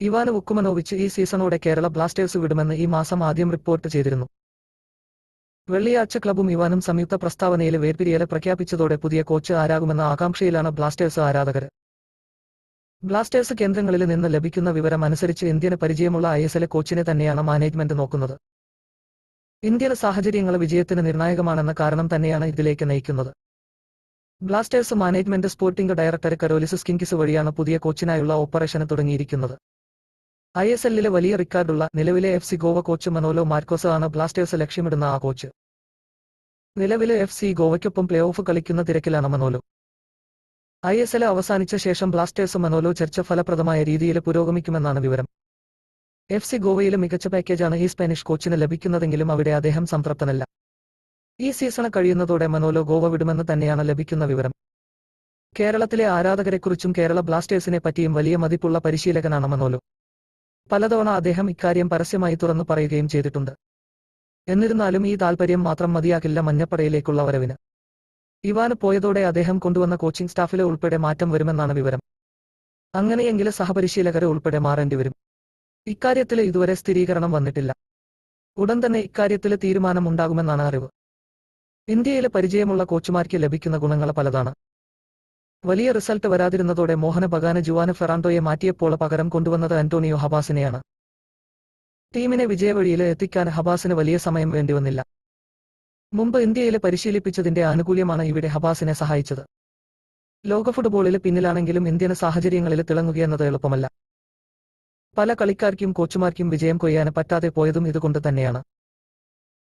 Ivan Vukomanovic ഈ സീസണോടെ Kerala Blasters വിടുമെന്ന് ഈ മാസം ആദ്യം റിപ്പോർട്ട് ചെയ്തിരുന്നു. വെള്ളിയാഴ്ച ക്ലബും ഇവാനും സംയുക്ത പ്രസ്താവനയിൽ വേർപിരിയൽ പ്രഖ്യാപിച്ചതോടെ പുതിയ കോച്ച് ആരാകുമെന്ന ആകാംക്ഷയിലാണ് ബ്ലാസ്റ്റേഴ്സ് ആരാധകർ. ബ്ലാസ്റ്റേഴ്സ് കേന്ദ്രങ്ങളിൽ നിന്ന് ലഭിക്കുന്ന വിവരം അനുസരിച്ച് ഇന്ത്യന് പരിചയമുള്ള ISL കോച്ചിനെ തന്നെയാണ് മാനേജ്മെന്റ് നോക്കുന്നത്. ഇന്ത്യൻ സാഹചര്യങ്ങൾ വിജയത്തിന് നിർണായകമാണെന്ന കാരണം തന്നെയാണ് ഇതിലേക്ക് നയിക്കുന്നത്. Blasters management sporting director Karolis Skinkys വഴിയാണ് പുതിയ കോച്ചിനായുള്ള ഓപ്പറേഷന് തുടങ്ങിയിരിക്കുന്നത്. ISLലെ വലിയ റിക്കാർഡുള്ള നിലവിലെ FC Goa coach Manolo Marquez ആണ് ബ്ലാസ്റ്റേഴ്സ് ലക്ഷ്യമിടുന്ന ആ കോച്ച്. നിലവിലെ FC ഗോവയ്ക്കൊപ്പം പ്ലേ ഓഫ് കളിക്കുന്ന തിരക്കിലാണ് മനോലോ. ISL അവസാനിച്ച ശേഷം ബ്ലാസ്റ്റേഴ്സ് മനോലോ ചർച്ച ഫലപ്രദമായ രീതിയിൽ പുരോഗമിക്കുമെന്നാണ് വിവരം. FC ഗോവയിലെ മികച്ച പാക്കേജാണ് ഈ സ്പാനിഷ് കോച്ചിന് ലഭിക്കുന്നതെങ്കിലും അവിടെ അദ്ദേഹം സംതൃപ്തനല്ല. ഈ സീസൺ കഴിയുന്നതോടെ മനോലോ ഗോവ വിടുമെന്ന് തന്നെയാണ് ലഭിക്കുന്ന വിവരം. കേരളത്തിലെ ആരാധകരെക്കുറിച്ചും കേരള ബ്ലാസ്റ്റേഴ്സിനെ പറ്റിയും വലിയ മതിപ്പുള്ള പരിശീലകനാണ് മനോലോ. പലതവണ അദ്ദേഹം ഇക്കാര്യം പരസ്യമായി തുറന്നു പറയുകയും ചെയ്തിട്ടുണ്ട്. എന്നിരുന്നാലും ഈ താൽപര്യം മാത്രം മതിയാകില്ല മഞ്ഞപ്പടയിലേക്കുള്ള വരവിന്. ഇവാന് പോയതോടെ അദ്ദേഹം കൊണ്ടുവന്ന കോച്ചിംഗ് സ്റ്റാഫിലെ ഉൾപ്പെടെ മാറ്റം വരുമെന്നാണ് വിവരം. അങ്ങനെയെങ്കിൽ സഹപരിശീലകരെ ഉൾപ്പെടെ മാറേണ്ടി വരും. ഇക്കാര്യത്തിൽ ഇതുവരെ സ്ഥിരീകരണം വന്നിട്ടില്ല. ഉടൻ തന്നെ ഇക്കാര്യത്തിൽ തീരുമാനമുണ്ടാകുമെന്നാണ് അറിവ്. ഇന്ത്യയിലെ പരിചയമുള്ള കോച്ചുമാർക്ക് ലഭിക്കുന്ന ഗുണങ്ങൾ പലതാണ്. വലിയ റിസൾട്ട് വരാതിരുന്നതോടെ മോഹന ബഗാന് ജുവാന് ഫെറാൻഡോയെ മാറ്റിയപ്പോൾ പകരം കൊണ്ടുവന്നത് അന്റോണിയോ ഹബാസിനെയാണ്. ടീമിനെ വിജയവഴിയിൽ എത്തിക്കാൻ ഹബാസിന് വലിയ സമയം വേണ്ടിവന്നില്ല. മുമ്പ് ഇന്ത്യയിലെ പരിശീലിപ്പിച്ചതിന്റെ ആനുകൂല്യമാണ് ഇവിടെ ഹബാസിനെ സഹായിച്ചത്. ലോക ഫുട്ബോളിൽ പിന്നിലാണെങ്കിലും ഇന്ത്യൻ സാഹചര്യങ്ങളിൽ തിളങ്ങുകയെന്നത് എളുപ്പമല്ല. പല കളിക്കാർക്കും കോച്ചുമാർക്കും വിജയം കൊയ്യാൻ പറ്റാതെ പോയതും ഇതുകൊണ്ട് തന്നെയാണ്.